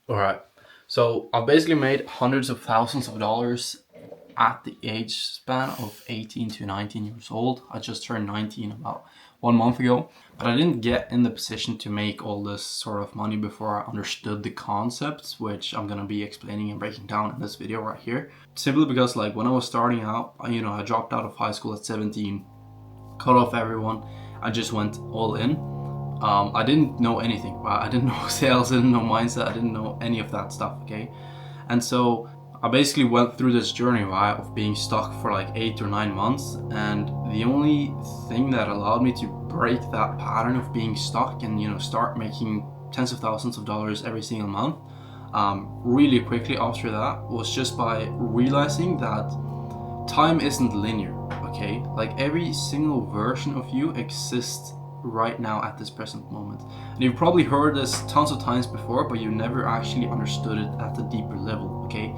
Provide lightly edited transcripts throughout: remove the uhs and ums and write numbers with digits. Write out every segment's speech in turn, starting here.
All right. So I've basically made hundreds of thousands of dollars at the age span of 18 to 19 years old. I just turned 19 about 1 month ago, but I didn't get in the position to make all this sort of money before I understood the concepts, which I'm going to be explaining and breaking down in this video right here. Simply because like when I was starting out, I dropped out of high school at 17, cut off everyone. I just went all in. I didn't know anything, right? I didn't know sales, I didn't know mindset, I didn't know any of that stuff, okay? And so I basically went through this journey, right, of being stuck for like 8 or 9 months. And the only thing that allowed me to break that pattern of being stuck and, start making tens of thousands of dollars every single month, really quickly after that was just by realizing that time isn't linear, okay? Like every single version of you exists right now at this present moment. And you've probably heard this tons of times before, but you never actually understood it at a deeper level, okay?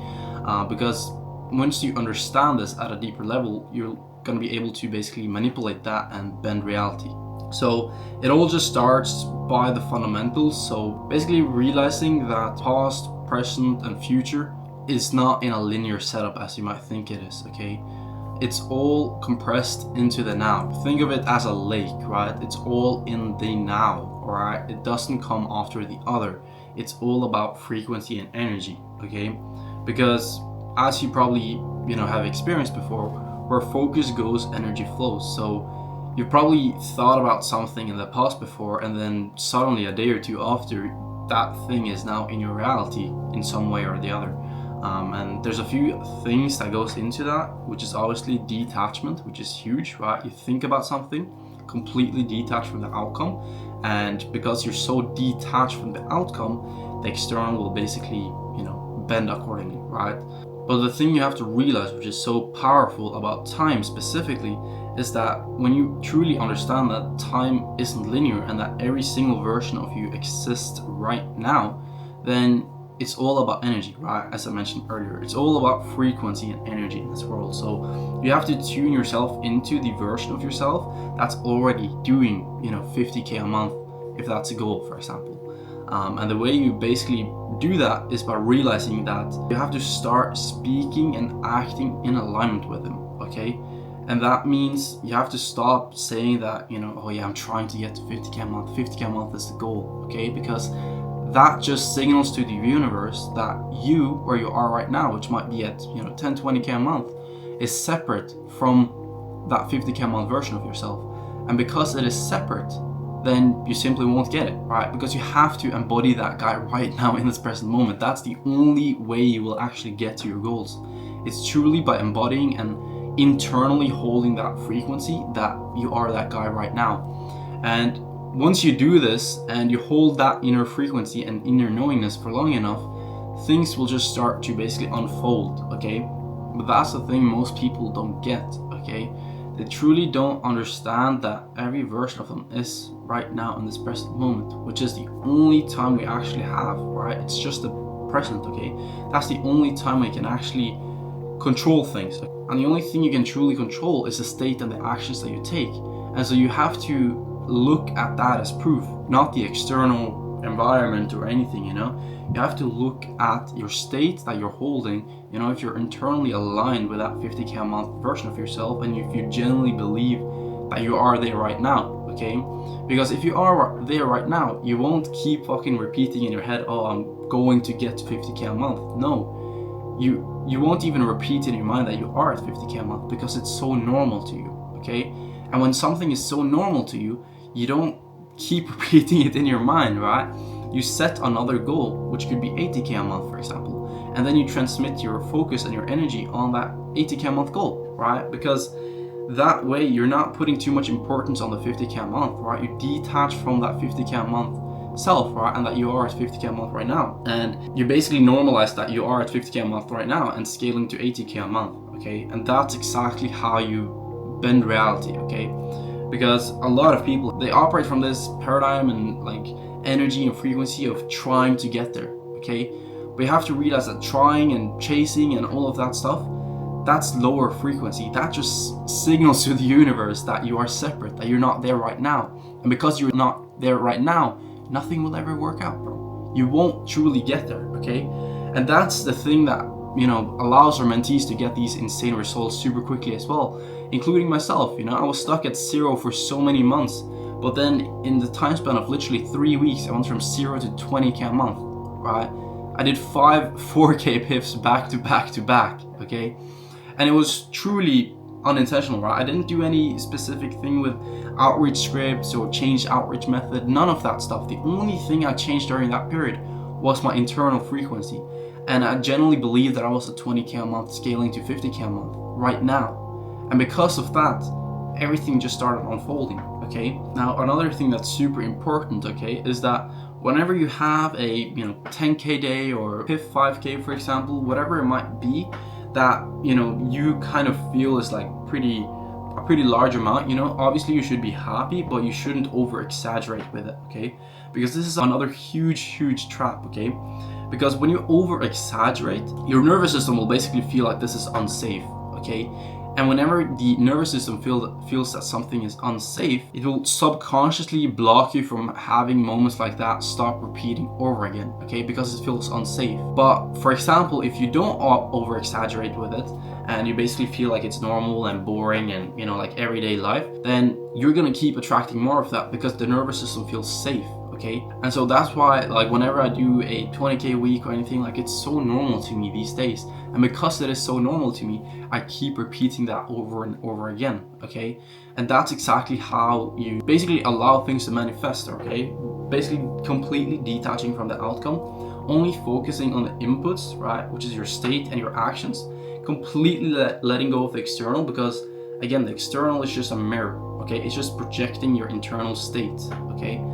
Because once you understand this at a deeper level, you're going to be able to basically manipulate that and bend reality. So it all just starts by the fundamentals. So basically realizing that past, present, and future is not in a linear setup as you might think it is, okay? It's all compressed into the now. Think of it as a lake, right? It's all in the now, all right? It doesn't come after the other. It's all about frequency and energy, okay? Because as you probably, have experienced before, where focus goes, energy flows. So you've probably thought about something in the past before, and then suddenly a day or two after, that thing is now in your reality in some way or the other. And there's a few things that goes into that, which is obviously detachment, which is huge, right? You think about something completely detached from the outcome, and because you're so detached from the outcome, the external will basically, bend accordingly, right? But the thing you have to realize, which is so powerful about time specifically, is that when you truly understand that time isn't linear and that every single version of you exists right now, then it's all about energy, right? As I mentioned earlier, it's all about frequency and energy in this world. So you have to tune yourself into the version of yourself that's already doing, 50K a month, if that's a goal, for example. And the way you basically do that is by realizing that you have to start speaking and acting in alignment with them, okay? And that means you have to stop saying that, oh yeah, I'm trying to get to 50K a month. 50K a month is the goal, okay? Because that just signals to the universe that you, where you are right now, which might be at 10, 20K a month, is separate from that 50K a month version of yourself. And because it is separate, then you simply won't get it, right? Because you have to embody that guy right now in this present moment. That's the only way you will actually get to your goals. It's truly by embodying and internally holding that frequency that you are that guy right now. And once you do this and you hold that inner frequency and inner knowingness for long enough, things will just start to basically unfold, okay? But that's the thing most people don't get, okay? They truly don't understand that every version of them is right now in this present moment, which is the only time we actually have, right? It's just the present, okay? That's the only time we can actually control things. And the only thing you can truly control is the state and the actions that you take. And so you have to look at that as proof, not the external environment or anything, You have to look at your state that you're holding, if you're internally aligned with that 50K a month version of yourself, and if you genuinely believe that you are there right now, okay? Because if you are there right now, you won't keep fucking repeating in your head, oh, I'm going to get to 50K a month. No, you won't even repeat in your mind that you are at 50K a month because it's so normal to you, okay? And when something is so normal to you, you don't keep repeating it in your mind, right? You set another goal, which could be 80K a month, for example, and then you transmit your focus and your energy on that 80K a month goal, right? Because that way you're not putting too much importance on the 50K a month, right? You detach from that 50K a month self, right? And that you are at 50K a month right now. And you basically normalize that you are at 50K a month right now and scaling to 80K a month, okay? And that's exactly how you bend reality, okay? Because a lot of people, they operate from this paradigm and like energy and frequency of trying to get there, okay? We have to realize that trying and chasing and all of that stuff, that's lower frequency. That just signals to the universe that you are separate, that you're not there right now. And because you're not there right now, nothing will ever work out, bro. you won't truly get there, okay? And that's the thing that, you know, allows our mentees to get these insane results super quickly as well, including myself. You know, I was stuck at 0 for so many months, but then in the time span of literally 3 weeks, I went from 0 to 20K a month, right? I did 5 4K PIFs back to back to back, okay? And it was truly unintentional, right? I didn't do any specific thing with outreach scripts or change outreach method, none of that stuff. The only thing I changed during that period was my internal frequency. And I genuinely believe that I was at 20K a month scaling to 50K a month right now. And because of that, everything just started unfolding, okay? Now, another thing that's super important, okay, is that whenever you have a, you know, 10K day or PIF 5K, for example, whatever it might be, that, you know, you kind of feel is like a pretty large amount, you know, obviously you should be happy, but you shouldn't over exaggerate with it, okay? Because this is another huge trap, okay? Because when you over exaggerate, your nervous system will basically feel like this is unsafe, okay? And whenever the nervous system feels that something is unsafe, it will subconsciously block you from having moments like that stop repeating over again, okay? Because it feels unsafe. But for example, if you don't over exaggerate with it, and you basically feel like it's normal and boring and, you know, like everyday life, then you're gonna keep attracting more of that because the nervous system feels safe. Okay, and so that's why, like, whenever I do a 20K week or anything, like, it's so normal to me these days. And because it is so normal to me, I keep repeating that over and over again, okay? And that's exactly how you basically allow things to manifest, okay? Basically completely detaching from the outcome, only focusing on the inputs, right? Which is your state and your actions, completely letting go of the external, because again, the external is just a mirror, okay? It's just projecting your internal state, okay?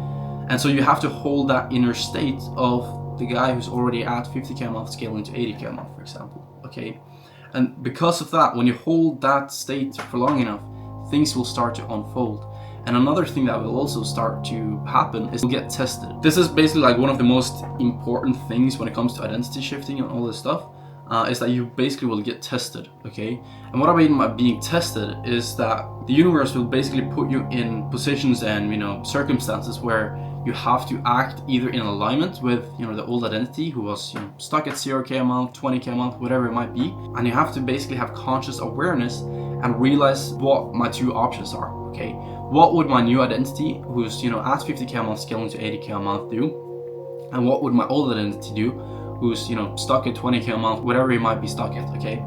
And so you have to hold that inner state of the guy who's already at 50K a month scaling to 80K a month, for example, okay? And because of that, when you hold that state for long enough, things will start to unfold. And another thing that will also start to happen is you'll get tested. This is basically like one of the most important things when it comes to identity shifting and all this stuff, is that you basically will get tested, okay? And what I mean by being tested is that the universe will basically put you in positions and, you know, circumstances where you have to act either in alignment with, you know, the old identity who was, you know, stuck at 0K a month, 20K a month, whatever it might be, and you have to basically have conscious awareness and realize what my two options are, okay? What would my new identity, who's, you know, at 50K a month scaling to 80K a month, do? And what would my old identity do, who's, you know, stuck at 20K a month, whatever he might be stuck at, okay?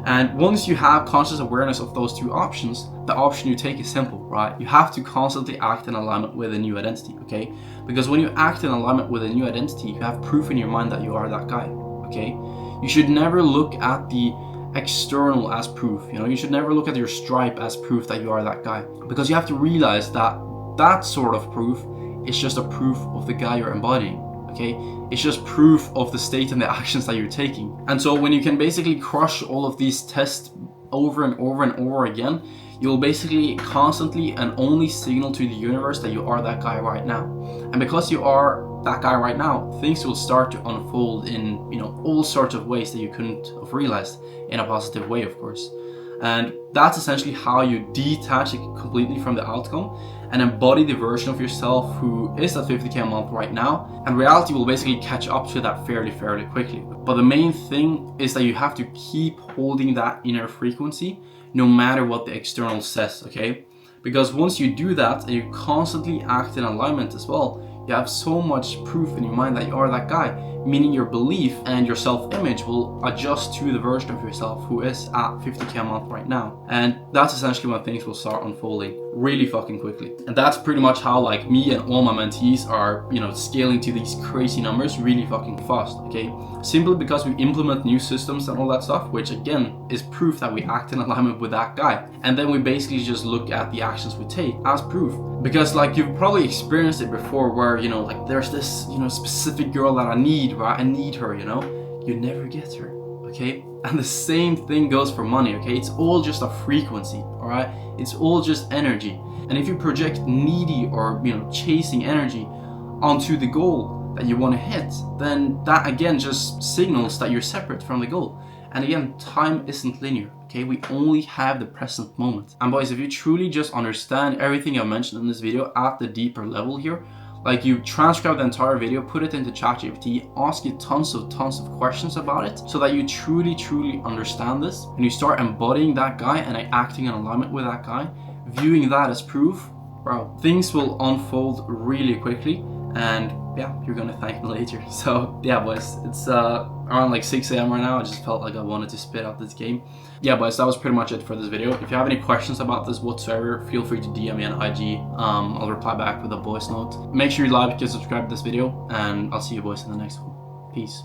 And once you have conscious awareness of those two options, the option you take is simple, right? You have to constantly act in alignment with a new identity, okay? Because when you act in alignment with a new identity, you have proof in your mind that you are that guy, okay? You should never look at the external as proof, you know? You should never look at your stripe as proof that you are that guy, because you have to realize that that sort of proof is just a proof of the guy you're embodying. Okay, it's just proof of the state and the actions that you're taking. And so when you can basically crush all of these tests over and over and over again, you'll basically constantly and only signal to the universe that you are that guy right now. And because you are that guy right now, things will start to unfold in, you know, all sorts of ways that you couldn't have realized, in a positive way, of course. And that's essentially how you detach it completely from the outcome and embody the version of yourself who is at 50K a month right now. And reality will basically catch up to that fairly quickly. But the main thing is that you have to keep holding that inner frequency no matter what the external says, okay? Because once you do that and you constantly act in alignment as well, you have so much proof in your mind that you are that guy, meaning your belief and your self-image will adjust to the version of yourself who is at 50K a month right now. And that's essentially when things will start unfolding really fucking quickly. And that's pretty much how, like, me and all my mentees are, you know, scaling to these crazy numbers really fucking fast, okay? Simply because we implement new systems and all that stuff, which again is proof that we act in alignment with that guy. And then we basically just look at the actions we take as proof. Because, like, you've probably experienced it before where, you know, like, there's this, you know, specific girl that I need, right? I need her, you know? You never get her, okay? And the same thing goes for money, okay? It's all just a frequency, all right? It's all just energy. And if you project needy or, you know, chasing energy onto the goal that you want to hit, then that again just signals that you're separate from the goal. And again, time isn't linear, okay? We only have the present moment. And boys, if you truly just understand everything I mentioned in this video at the deeper level here, Like, you transcribe the entire video, put it into ChatGPT, ask it tons of questions about it, so that you truly understand this, and you start embodying that guy and acting in alignment with that guy, viewing that as proof. Bro, things will unfold really quickly, and yeah, you're gonna thank me later. So yeah, boys, it's around like 6 a.m. right now. I just felt like I wanted to spit out this game. Yeah, boys, that was pretty much it for this video. If you have any questions about this whatsoever, feel free to DM me on IG. I'll reply back with a voice note. Make sure you like and subscribe to this video, and I'll see you boys in the next one. Peace.